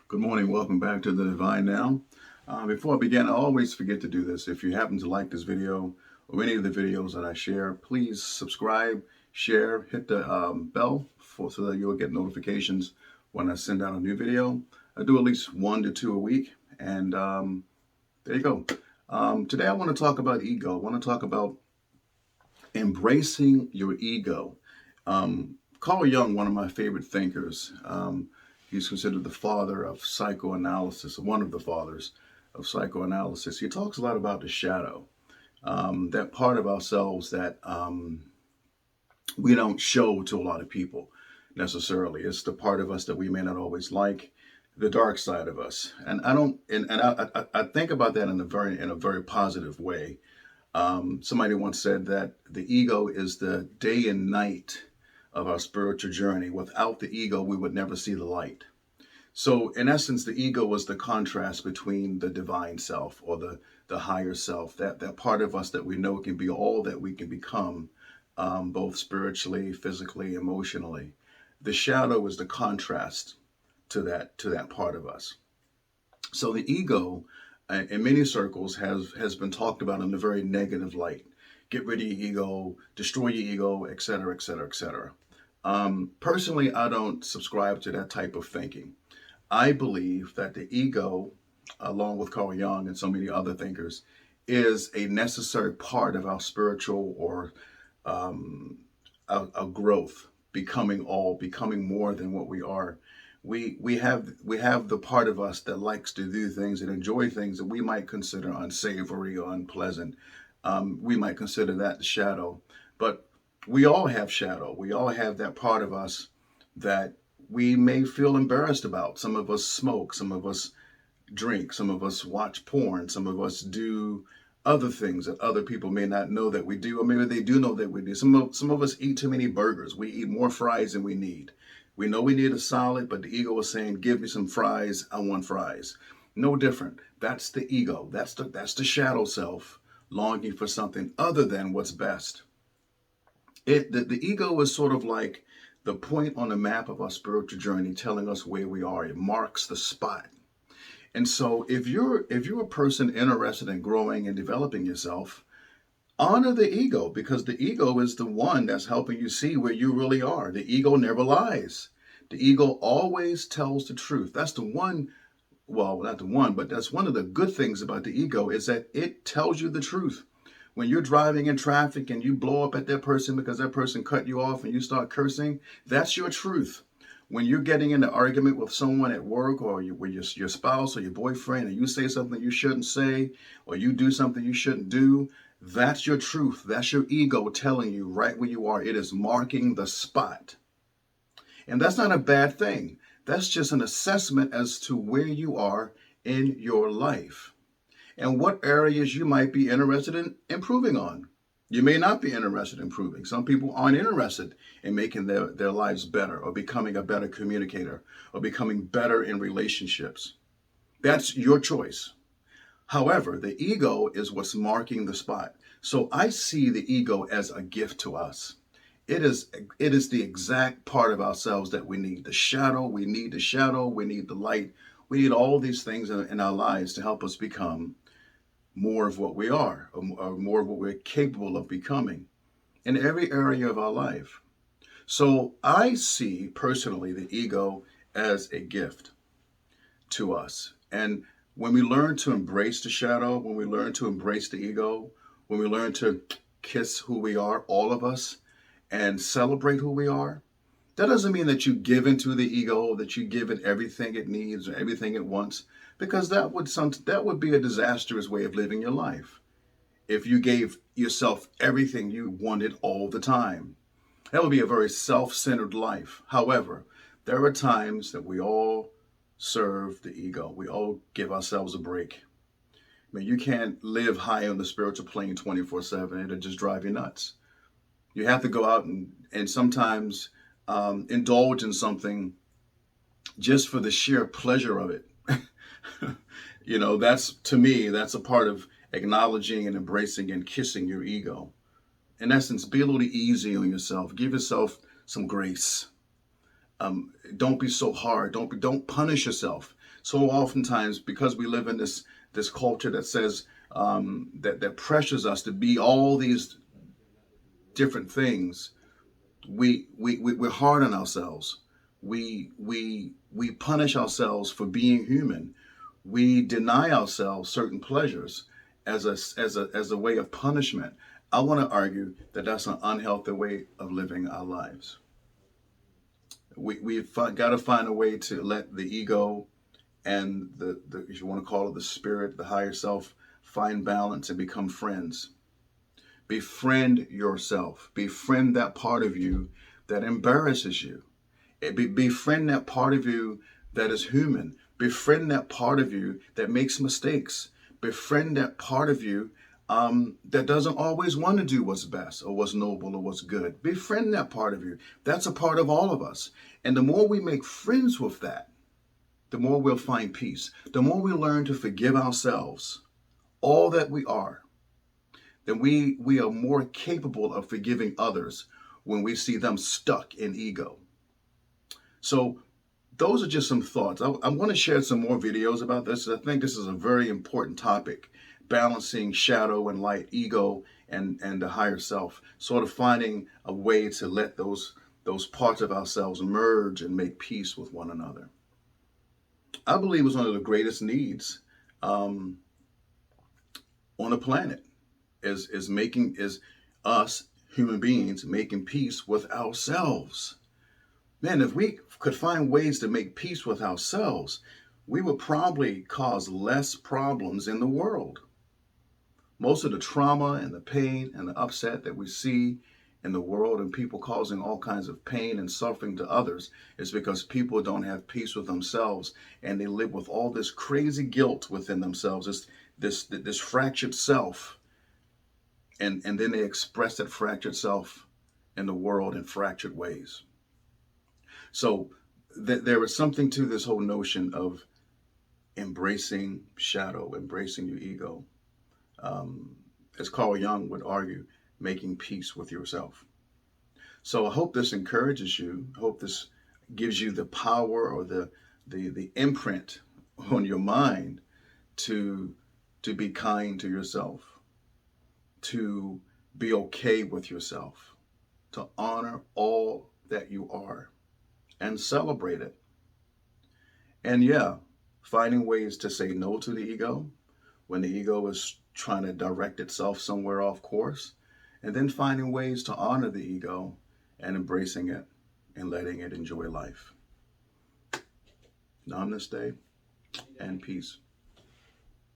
Good morning. Welcome back to the Divine Now. Before I begin, I always forget to do this. If you happen to like this video or any of the videos that I share, please subscribe, share, hit the bell so that you'll get notifications when I send out a new video. I do at least 1 to 2 a week. And there you go. Today I want to talk about ego. I want to talk about embracing your ego. Carl Jung, one of my favorite thinkers, he's considered the father of psychoanalysis, one of the fathers of psychoanalysis. He talks a lot about the shadow, that part of ourselves that we don't show to a lot of people necessarily. It's the part of us that we may not always like, the dark side of us. And I don't, and I think about that in a very positive way. Somebody once said that the ego is the day and night of our spiritual journey. Without the ego, we would never see the light. So, in essence, the ego is the contrast between the divine self or the higher self, that part of us that we know can be all that we can become, both spiritually, physically, emotionally. The shadow is the contrast to that part of us. So, the ego, in many circles, has been talked about in a very negative light. Get rid of your ego, destroy your ego, etc., etc., etc. Personally, I don't subscribe to that type of thinking. I believe that the ego, along with Carl Jung and so many other thinkers, is a necessary part of our spiritual or our growth, becoming more than what we are. We have the part of us that likes to do things and enjoy things that we might consider unsavory or unpleasant. We might consider that the shadow, but we all have shadow. We all have that part of us that we may feel embarrassed about. Some of us smoke, some of us drink, some of us watch porn, some of us do other things that other people may not know that we do, or maybe they do know that we do. Some of us eat too many burgers. We eat more fries than we need. We know we need a salad, but the ego is saying, "Give me some fries. I want fries." No different. That's the ego. That's the shadow self longing for something other than what's best. The ego is sort of like the point on the map of our spiritual journey, telling us where we are. It marks the spot. And so if you're a person interested in growing and developing yourself, honor the ego, because the ego is the one that's helping you see where you really are. The ego never lies. The ego always tells the truth. That's the one, well, not the one, but that's one of the good things about the ego, is that it tells you the truth. When you're driving in traffic and you blow up at that person because that person cut you off and you start cursing, that's your truth. When you're getting in an argument with someone at work, or with your spouse or your boyfriend, and you say something you shouldn't say, or you do something you shouldn't do, that's your truth. That's your ego telling you right where you are. It is marking the spot. And that's not a bad thing. That's just an assessment as to where you are in your life and what areas you might be interested in improving on. You may not be interested in improving. Some people aren't interested in making their lives better, or becoming a better communicator, or becoming better in relationships. That's your choice. However, the ego is what's marking the spot. So I see the ego as a gift to us. It is the exact part of ourselves that we need. The shadow, we need the shadow, we need the light. We need all these things in our lives to help us become more of what we are, or more of what we're capable of becoming in every area of our life. So I see personally the ego as a gift to us. And when we learn to embrace the shadow, when we learn to embrace the ego, when we learn to kiss who we are, all of us, and celebrate who we are, that doesn't mean that you give into the ego, that you give it everything it needs or everything it wants, because that would be a disastrous way of living your life. If you gave yourself everything you wanted all the time, that would be a very self-centered life. However, there are times that we all serve the ego. We all give ourselves a break. I mean, you can't live high on the spiritual plane 24/7. It'll just drive you nuts. You have to go out and sometimes indulge in something just for the sheer pleasure of it. That's, to me, that's a part of acknowledging and embracing and kissing your ego. In essence, be a little easy on yourself. Give yourself some grace. Don't be so hard. Don't punish yourself. So oftentimes, because we live in this culture that says that pressures us to be all these different things, we're hard on ourselves. We punish ourselves for being human. We deny ourselves certain pleasures as a way of punishment. I want to argue that that's an unhealthy way of living our lives. We've got to find a way to let the ego and the, if you want to call it the spirit, the higher self, find balance and become friends. Befriend yourself. Befriend that part of you that embarrasses you. Befriend that part of you that is human. Befriend that part of you that makes mistakes. Befriend that part of you that doesn't always want to do what's best or what's noble or what's good. Befriend that part of you. That's a part of all of us. And the more we make friends with that, the more we'll find peace. The more we learn to forgive ourselves, all that we are, then we are more capable of forgiving others when we see them stuck in ego. So those are just some thoughts. I want to share some more videos about this. I think this is a very important topic, balancing shadow and light, ego and the higher self, sort of finding a way to let those parts of ourselves merge and make peace with one another. I believe it's one of the greatest needs on the planet is us human beings making peace with ourselves. Man, if we could find ways to make peace with ourselves, we would probably cause less problems in the world. Most of the trauma and the pain and the upset that we see in the world and people causing all kinds of pain and suffering to others is because people don't have peace with themselves and they live with all this crazy guilt within themselves, this fractured self. And then they express that fractured self in the world in fractured ways. So there is something to this whole notion of embracing shadow, embracing your ego. As Carl Jung would argue, making peace with yourself. So I hope this encourages you. I hope this gives you the power or the imprint on your mind to be kind to yourself, to be okay with yourself, to honor all that you are and celebrate it. And yeah, finding ways to say no to the ego when the ego is trying to direct itself somewhere off course, and then finding ways to honor the ego and embracing it and letting it enjoy life. Namaste and peace.